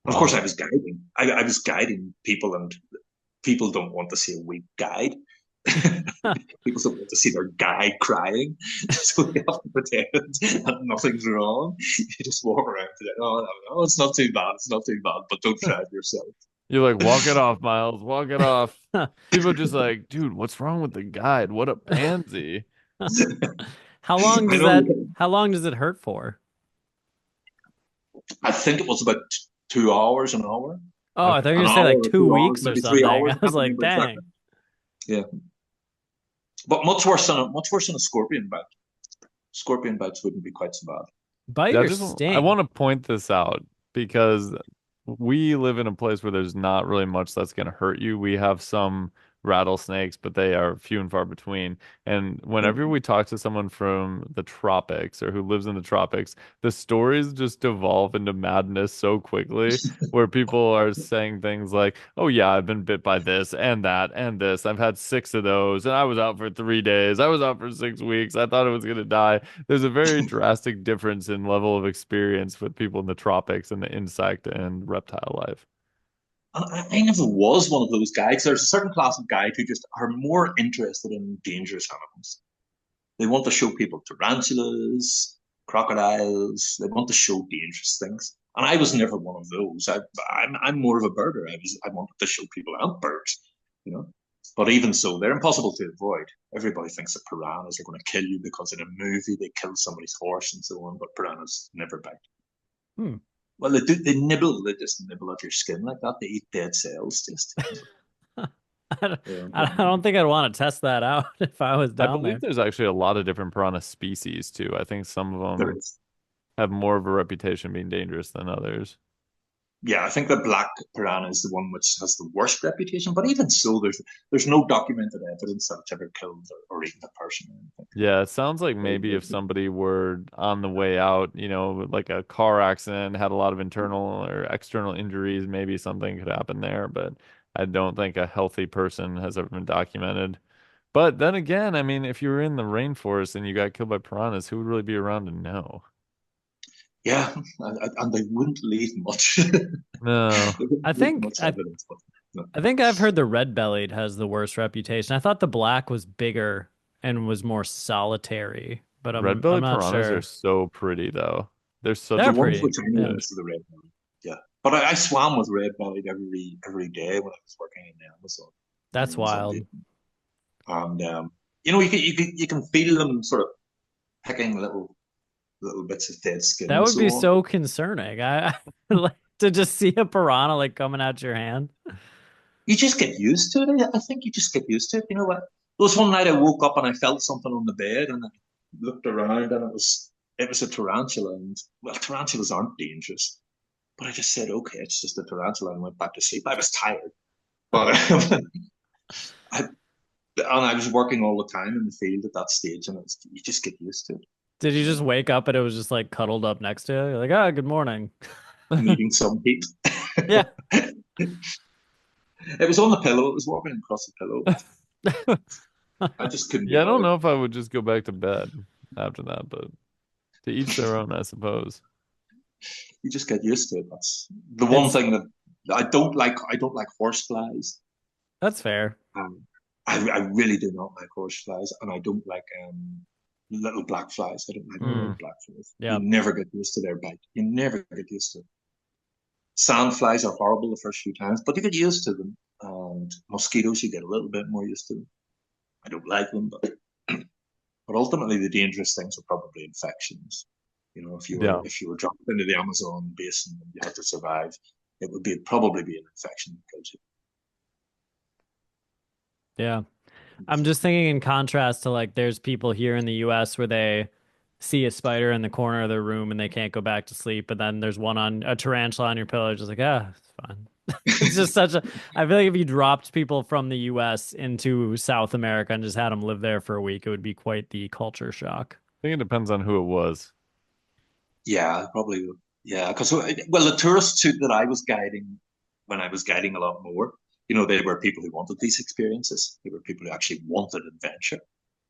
Of course, I was guiding. I was guiding people, and people don't want to see a weak guide. People don't want to see their guide crying, so you have to pretend that nothing's wrong. You just walk around today. Oh, no, it's not too bad. It's not too bad, but don't try it yourself. You're like, walk it off, Miles, walk it off. People are just like, dude, what's wrong with the guide? What a pansy. How long I does know. that how long does it hurt for? I think it was about 2 hours, an hour, Oh, I thought you were an gonna say hour like or two 2 hours, weeks or maybe three something. hours. I I was can't like, remember exactly. dang. Yeah, but much worse than a scorpion bite. Scorpion bites wouldn't be quite so bad. Bite Yeah, or I sting? want to point this out because we live in a place where there's not really much that's going to hurt you. We have some rattlesnakes, but they are few and far between. And Yeah. whenever we talk to someone from the tropics or who lives in the tropics, the stories just devolve into madness so quickly, where people are saying things like, "Oh yeah, I've been bit by this and that and this. I've had 6 of those, and I was out for 3 days. I was out for 6 weeks. I thought I was going to die." There's a very drastic difference in level of experience with people in the tropics and the insect and reptile life. And I never was one of those guides. There's a certain class of guide who just are more interested in dangerous animals. They want to show people tarantulas, crocodiles. They want to show dangerous things. And I was never one of those. I'm more of a birder. I wanted to show people and birds, you know. But even so, they're impossible to avoid. Everybody thinks that piranhas are going to kill you because in a movie they kill somebody's horse and so on. But piranhas never bite. Hmm. Well, they do. They nibble. They just nibble at your skin like that. They eat dead cells. Just. Yeah. I don't think I'd want to test that out if I was I down believe there. there's actually a lot of different piranha species too. I think some of There them is. have more of a reputation being dangerous than others. Yeah, I think the black piranha is the one which has the worst reputation. But even so, there's no documented evidence that it's ever killed or eaten a person or anything. Yeah, it sounds like So, maybe if somebody were on the way out, like a car accident, had a lot of internal or external injuries, maybe something could happen there, but I don't think a healthy person has ever been documented. But then again, I mean, if you were in the rainforest and you got killed by piranhas, who would really be around to know? yeah, and they wouldn't leave much. No. They wouldn't I leave think much I evidence. But no. I think I've heard the red-bellied has the worst reputation. I thought the black was bigger and was more solitary, but I'm Red-bellied not piranhas are sure. so pretty though. They're such The They're a ones pretty. which beautiful I know Yeah. fish. is the red belly. Yeah, but I swam with red bellied every day when I was working in the Amazon in That's wild. Mozambique, and you can feel them sort of picking little bits of dead skin That and would so be on. so concerning. I like to just see a piranha like coming out your hand. You just get used to it. I think you just get used to it. You know what? There was one night I woke up and I felt something on the bed and I looked around and it was a tarantula. And well, tarantulas aren't dangerous, but I just said, okay, it's just a tarantula, and went back to sleep. I was tired, but I and I was working all the time in the field at that stage, and you just get used to it. Did you You just know, wake up and it was just like cuddled up next to you? You're like, ah, good morning. needing some heat. Yeah. It was on the pillow. It was walking across the pillow. I just couldn't be Yeah, I don't bothered. know if I would just go back to bed after that, but to each their own, I suppose. You just get used to it. That's the one It's thing that I don't like. I don't like horseflies. that's fair. Um, I really do not like horseflies, and I don't like little black flies. I don't like little Mm, black flies. You yeah. never get used to their bite. You never get used to it. Sandflies are horrible the first few times, but you get used to them. And mosquitoes, you get a little bit more used to them. I don't like them, but ultimately the dangerous things are probably infections. You know, if you were Yeah. if you were dropped into the Amazon basin and you had to survive, it would probably be an infection that kills Yeah. I'm just thinking in contrast to like there's people here in the US where they see a spider in the corner of their room and they can't go back to sleep, but then there's one on a tarantula on your pillow, just like, ah, it's fine. It's just such a I feel like if you dropped people from the US into South America and just had them live there for a week, it would be quite the culture shock. I think it depends on who it was. Yeah, probably. Yeah, because well, the tourists that I was guiding when I was guiding a lot more, they were people who wanted these experiences. They were people who actually wanted adventure,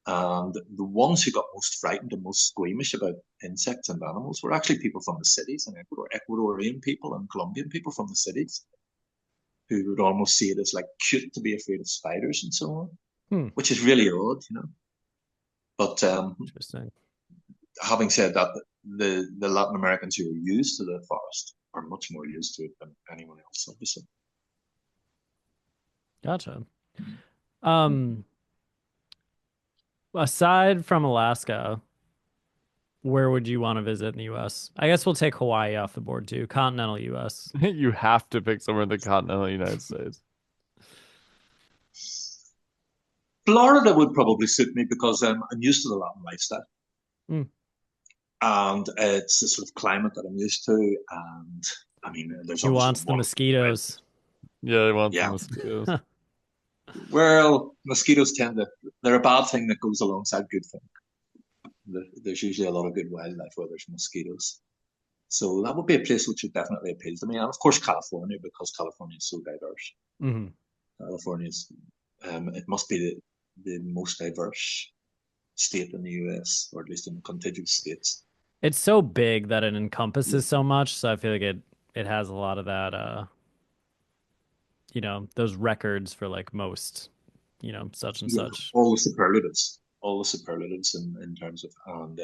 And the ones who got most frightened and most squeamish about insects and animals were actually people from the cities in Ecuador, Ecuadorian people and Colombian people from the cities, who would almost see it as like cute to be afraid of spiders and so on, which is really odd, you know. But interesting. Having said that, the Latin Americans who are used to the forest are much more used to it than anyone else, obviously. Gotcha. Aside from Alaska, where would you want to visit in the US? I guess we'll take Hawaii off the board too. Continental US. You have to pick somewhere in the continental United States. Florida would probably suit me because I'm used to the Latin lifestyle. And it's the sort of climate that I'm used to. And I mean, there's He wants the mosquitoes. Yeah, he wants the mosquitoes. Well, mosquitoes they're a bad thing that goes alongside good thing. There's usually a lot of good wildlife where there's mosquitoes. So that would be a place which would definitely appeal to me. And of course, California, because California is so diverse. California is, it must be the most diverse state in the US, or at least in the contiguous states. It's so big that it encompasses so much. So I feel like it has a lot of that, you know, those records for like most, you know, such and such. All the superlatives in terms of, and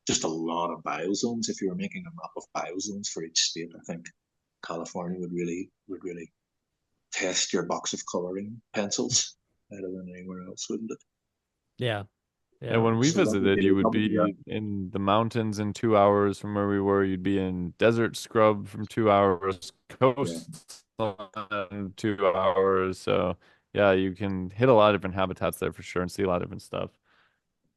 just a lot of biozones. If you were making a map of biozones for each state, I think California would really test your box of coloring pencils better than anywhere else, wouldn't it? Yeah. Yeah, and when we visited, you would be in the mountains in 2 hours from where we were. You'd be in desert scrub from 2 hours, coast in 2 hours. So yeah, you can hit a lot of different habitats there for sure and see a lot of different stuff.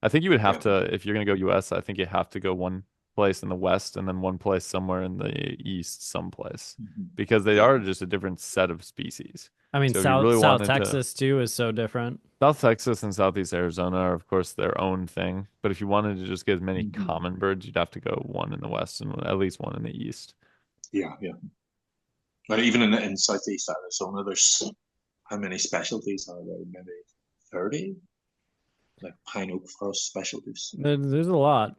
I think you would have to, if you're going to go US, I think you have to go one place in the West and then one place somewhere in the East someplace, because they are just a different set of species. I mean, so South Texas too is so different. South Texas and Southeast Arizona are, of course, their own thing. But if you wanted to just get as many common birds, you'd have to go one in the West and at least one in the East. Yeah. But even in Southeast Arizona, there's how many specialties are there? Maybe 30? Like pine oak forest specialties. There's a lot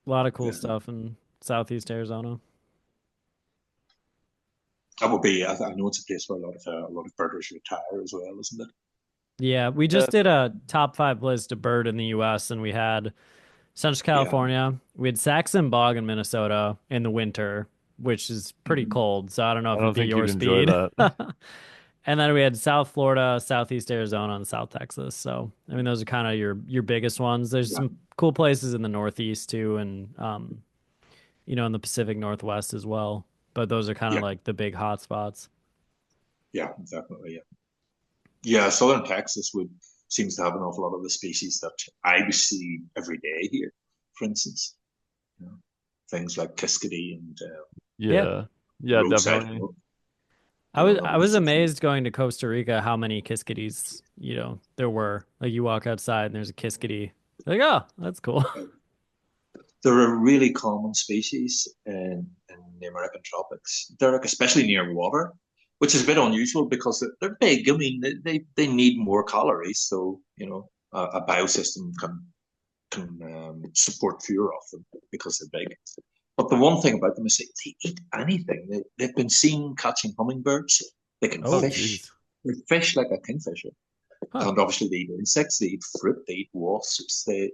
of cool stuff in Southeast Arizona. That would be. I know it's a place where a lot of birders retire as well, isn't it? Yeah, we just did a top 5 places to bird in the U.S. and we had Central California. We had Saxon Bog in Minnesota in the winter, which is pretty cold. So I don't know if it'd be your speed. And then we had South Florida, Southeast Arizona, and South Texas. So I mean, those are kind of your biggest ones. There's some cool places in the Northeast too, and you know, in the Pacific Northwest as well. But those are kind of like the big hot spots. Yeah, definitely. Yeah, Southern Texas seems to have an awful lot of the species that I see every day here. For instance, you know, things like Kiskadee and definitely. I was amazed going to Costa Rica how many Kiskadees, you know, there were. Like you walk outside and there's a Kiskadee. Like, oh, that's cool. They're a really common species in the American tropics, Derek, especially near water, which is a bit unusual because they're big. I mean, they need more calories, so you know a biosystem can support fewer of them because they're big. But the one thing about them is they eat anything. They've been seen catching hummingbirds. They can fish. Geez. They fish like a kingfisher. And obviously they eat insects, they eat fruit, they eat wasps, they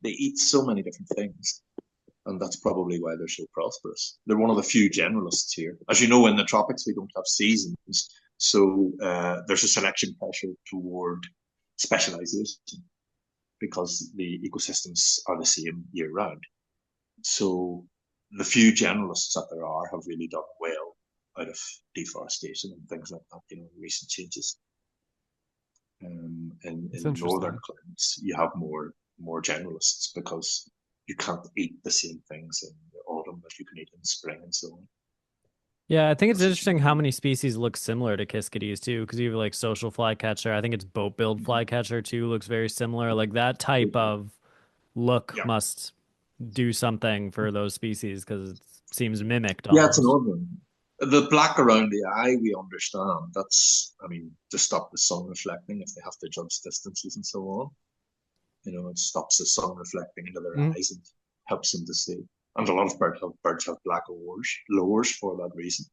eat so many different things. And that's probably why they're so prosperous. They're one of the few generalists here. As you know, in the tropics, we don't have seasons. So there's a selection pressure toward specialization because the ecosystems are the same year round. So the few generalists that there are have really done well out of deforestation and things like that, you know, recent changes. In northern climates, you have more generalists because you can't eat the same things in the autumn as you can eat in spring and so on. Yeah, I think it's interesting how many species look similar to Kiskadees too, because you have like social flycatcher. I think it's boat-billed flycatcher too, looks very similar. Like that type of look must do something for those species because it seems mimicked almost. Yeah, it's an odd one. The black around the eye, we understand. That's, I mean, to stop the sun reflecting if they have to judge distances and so on. It stops the sun reflecting into their Mhm. eyes and helps them to see. And a lot of birds have black lowers for that reason.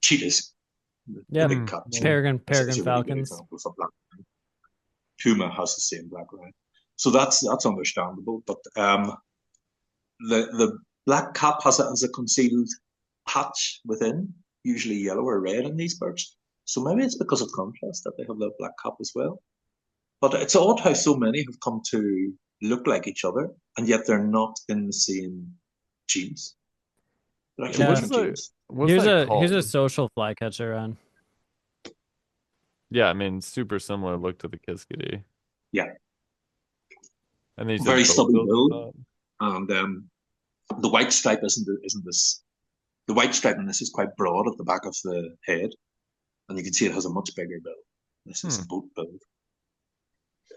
Cheetahs, the Yeah. big cat Yeah. cheetah, is Peregrine a really good falcons. example of a black line. Puma has the same black line. So that's understandable. But the black cap has a concealed patch within, usually yellow or red in these birds. So maybe it's because of contrast that they have the black cap as well. But it's odd how so many have come to look like each other, and yet they're not in the same genes. They're Yeah, actually Yeah. different genes. what's that Here's a called? social flycatcher on. Yeah, I mean, super similar look to the Kiskadee. Yeah, And then you very said both stubby those are bill, thought. and the white stripe isn't this. The white stripe in this is quite broad at the back of the head, and you can see it has a much bigger bill. This is Hmm. a boat bill.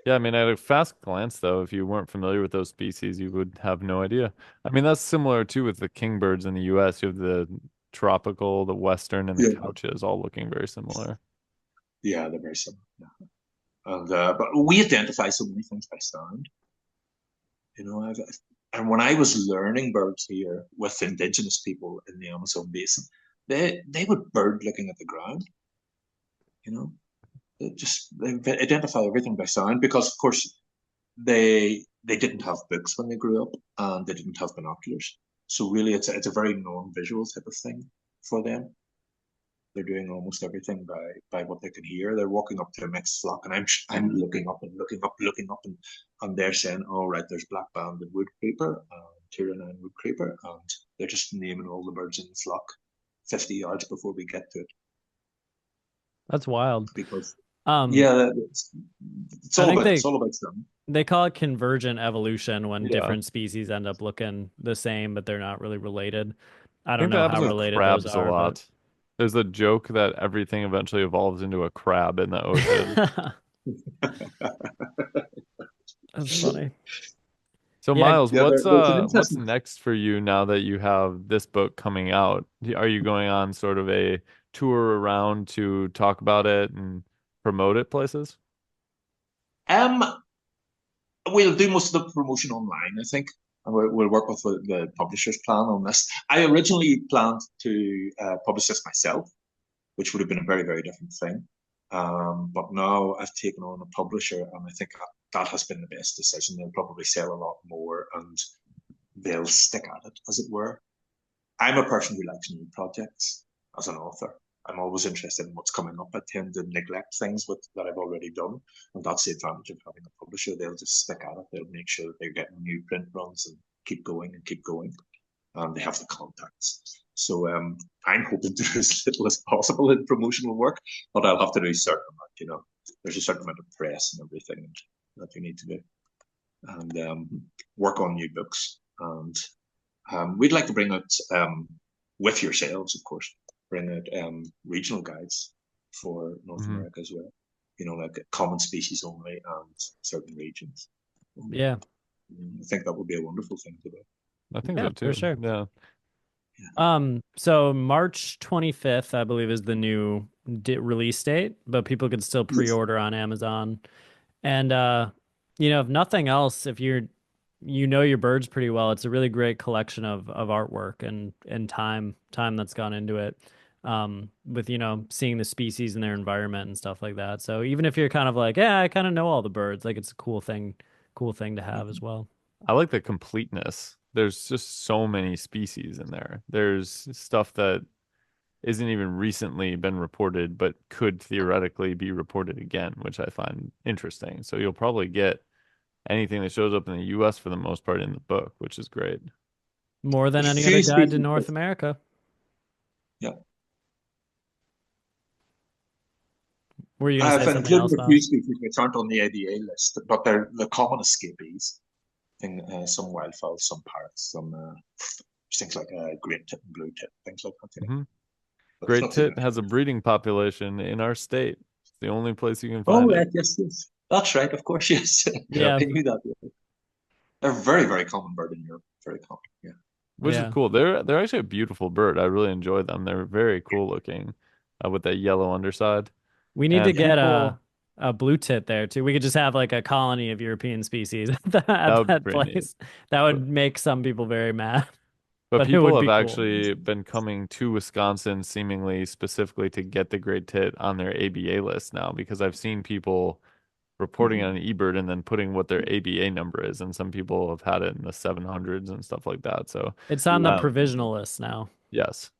Yeah, I mean, at a fast glance, though, if you weren't familiar with those species, you would have no idea. I mean, that's similar too with the kingbirds in the US. You have the tropical, the western, and the Yeah, couches all looking very similar. yeah, they're very similar. Yeah. And but we identify so many things by sound. And when I was learning birds here with indigenous people in the Amazon basin, they would bird looking at the ground. You know, they identify everything by sound because, of course, they didn't have books when they grew up and they didn't have binoculars. So really, it's a very non-visual type of thing for them. They're doing almost everything by what they can hear. They're walking up to a mixed flock, and I'm looking up and looking up, and they're saying, "Oh, right, there's black-banded wood creeper, Tyranine wood creeper," and they're just naming all the birds in the flock 50 yards before we get to it. That's wild. Because Um, yeah, it's I all think about it's all about them. they call it convergent evolution when Yeah. different species end up looking the same, but they're not really related. I I don't think that know how happens with related those crabs a are, but lot. There's a joke that everything eventually evolves into a crab in the ocean. that's funny. So Yeah, Miles, Yeah, there's an what's interesting. next for you now that you have this book coming out? Are you going on sort of a tour around to talk about it and promote it places? Um, we'll do most of the promotion online, I think, and we'll work with the publisher's plan on this. I originally planned to publish this myself, which would have been a very, very different thing. But now I've taken on a publisher, and I think that has been the best decision. They'll probably sell a lot more, and they'll stick at it, as it were. I'm a person who likes new projects as an author. I'm always interested in what's coming up. I tend to neglect things that I've already done, and that's the advantage of having a publisher. They'll just stick at it. They'll make sure that they're getting new print runs and keep going and keep going. They have the contacts. So I'm hoping to do as little as possible in promotional work, but I'll have to do certain amount. There's a certain amount of press and everything that you need to do, and work on new books. And we'd like to bring out, with yourselves, of course, bring out regional guides for North Hmm. America as well. Like common species only and certain regions. yeah, I think that would be a wonderful thing to do. I think yeah, so for too. sure. Yeah. So March 25th, I believe, is the new release date, but people can still Yes. pre-order on Amazon. And if nothing else, if you know your birds pretty well, it's a really great collection of artwork and time that's gone into it. With seeing the species and their environment and stuff like that. So even if you're kind of like, yeah, I kind of know all the birds, like it's a cool thing to have as well. I like the completeness. There's just so many species in there. There's stuff that isn't even recently been reported, but could theoretically be reported again, which I find interesting. So you'll probably get anything that shows up in the US for the most part in the book, which is great. More than There's a any other few guide to species North that, America. yeah. Were you gonna say I've something included else, a few Miles? species which aren't on the ADA list, but they're the common escapees. Some wildfowls, some parrots, some things like great tit and blue tit, things like that. Hmm. But there's Great not too tit many. has a breeding population in our state. It's the only place you can Oh, find it. right, yes, yes. That's right, of course, yes. Yeah, Yep. I knew that. Yeah. They're a very, very common bird in Europe. Very common, yeah. Which is yeah. cool. They're actually a beautiful bird. I really enjoy them. They're very cool looking, with that yellow underside. We need to And get people, a blue tit there too. We could just have like a colony of European species That at would be that pretty neat. place. That But would make some people very mad, but but it people would have be cool. actually been coming to Wisconsin seemingly specifically to get the great tit on their ABA list now because I've seen people reporting Mhm. on eBird and then putting what their ABA number is, and some people have had it in the 700s and stuff like that. So, It's on the Yeah. provisional list now. yes.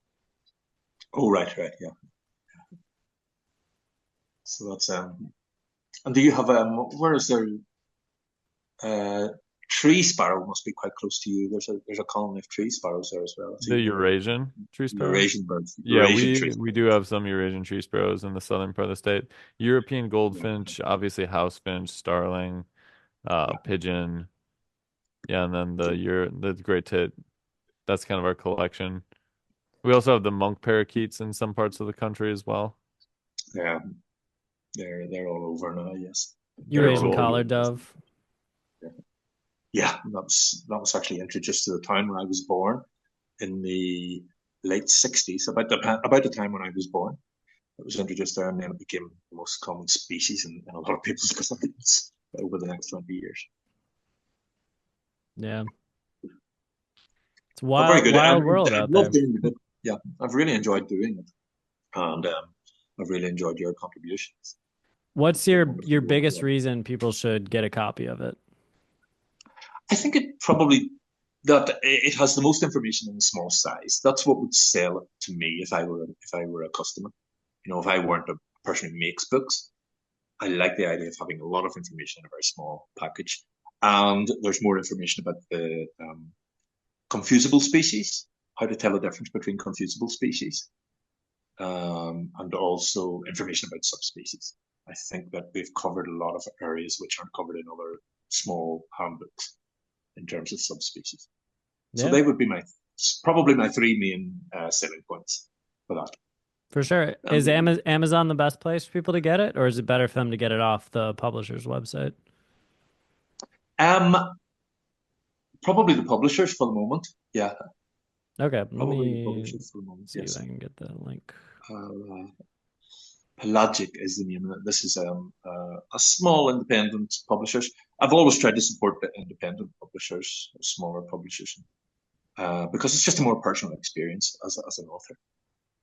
Oh, right, yeah. So that's and do you have where is there uh tree sparrow must be quite close to you. There's a colony of tree sparrows there as well. I The see Eurasian tree sparrows. Eurasian birds, Yeah, Eurasian we tree we do sparrows. have some Eurasian tree sparrows in the southern part of the state. European Yeah, goldfinch, obviously house finch, starling, yeah. pigeon. Yeah, and then the great tit. That's kind of our collection. We also have the monk parakeets in some parts of the country as well. Yeah, they're all over now. Yes, they're Very all Eurasian over cool. collared Europe. dove. Yeah, yeah. That was actually introduced to the town where I was born in the late '60s, about the time when I was born. It was introduced there, and then it became the most common species in a lot of people's gardens over the next 20 years. Yeah. It's But very wild, good. wild And world I out love there. doing the book. Yeah, I've really enjoyed doing it, and I've really enjoyed your contributions. What's It's been your wonderful work. biggest reason people should get a copy of it? I think it probably that it has the most information in a small size. That's what would sell it to me if I were a customer. If I weren't a person who makes books, I like the idea of having a lot of information in a very small package. And there's more information about the confusable species, how to tell the difference between confusable species, and also information about subspecies. I think that we've covered a lot of areas which aren't covered in other small handbooks in terms of subspecies. So Yeah, they would be probably my three main selling points for that. for sure. Is Um, Amazon the best place for people to get it, or is it better for them to get it off the publisher's website? um, Probably the publishers for the moment. Yeah, Okay, let probably the me publishers for the moment. see if I Yes. can get the link. Uh, Pelagic is the name of it. This is a small independent publishers. I've always tried to support the independent publishers, smaller publishers, because it's just a more personal experience as an author.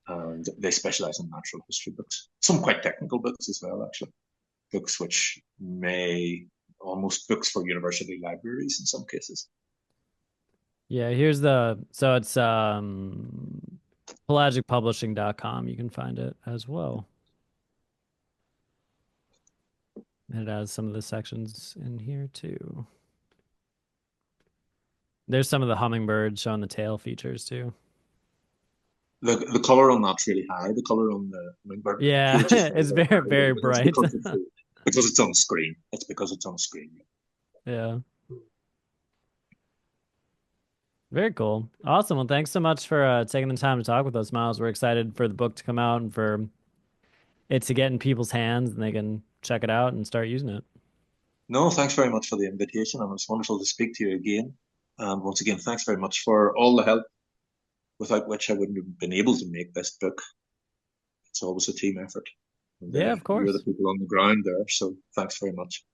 And they specialize in natural history books, some quite technical books as well, actually. Books which may almost books for university libraries in some cases. Yeah, so it's pelagicpublishing.com. You can find it as well. And it has some of the sections in here too. There's some of the hummingbirds showing the tail features too. The color on that's really high. The color on the Hummingbird Yeah, page is it's very very, high, very but that's bright. because it's on screen. It's because it's on screen. Yeah. Very cool. Awesome. Well, thanks so much for taking the time to talk with us, Miles. We're excited for the book to come out and for it to get in people's hands and they can check it out and start using it. No, thanks very much for the invitation, and it's wonderful to speak to you again. And once again, thanks very much for all the help, without which I wouldn't have been able to make this book. It's always a team effort. And Yeah, of you're the course. people on the ground there, so thanks very much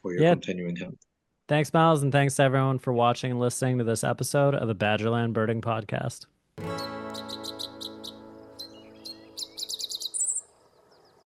for your Yeah. continuing help. Thanks, Miles, and thanks to everyone for watching and listening to this episode of the Badgerland Birding Podcast.